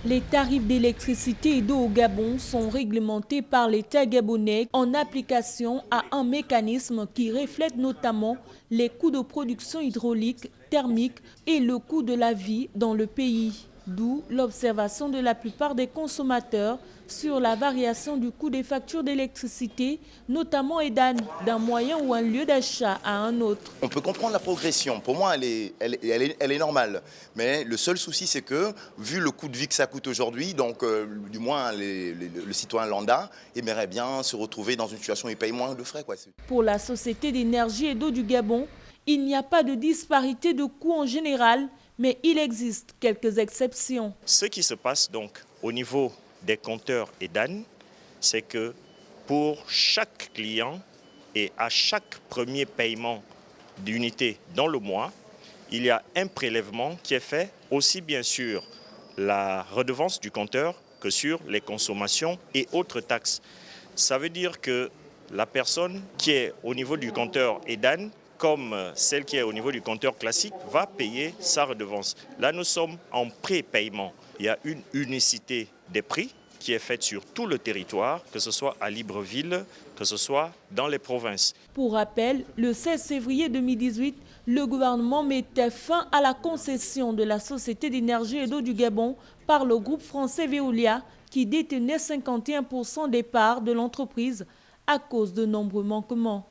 Les tarifs d'électricité et d'eau au Gabon sont réglementés par l'État gabonais en application à un mécanisme qui reflète notamment les coûts de production hydraulique, thermique et le coût de la vie dans le pays. D'où l'observation de la plupart des consommateurs sur la variation du coût des factures d'électricité, notamment EDAN, d'un moyen ou un lieu d'achat à un autre. On peut comprendre la progression. Pour moi, elle est normale. Mais le seul souci, c'est que, vu le coût de vie que ça coûte aujourd'hui, donc du moins le citoyen lambda aimerait bien se retrouver dans une situation où il paye moins de frais, quoi. Pour la Société d'énergie et d'eau du Gabon, il n'y a pas de disparité de coûts en général, mais il existe quelques exceptions. Ce qui se passe donc au niveau des compteurs EDAN, c'est que pour chaque client et à chaque premier paiement d'unité dans le mois, il y a un prélèvement qui est fait aussi bien sur la redevance du compteur que sur les consommations et autres taxes. Ça veut dire que la personne qui est au niveau du compteur EDAN, comme celle qui est au niveau du compteur classique, va payer sa redevance. Là, nous sommes en pré-paiement. Il y a une unicité des prix qui est faite sur tout le territoire, que ce soit à Libreville, que ce soit dans les provinces. Pour rappel, le 16 février 2018, le gouvernement mettait fin à la concession de la Société d'énergie et d'eau du Gabon par le groupe français Veolia, qui détenait 51% des parts de l'entreprise à cause de nombreux manquements.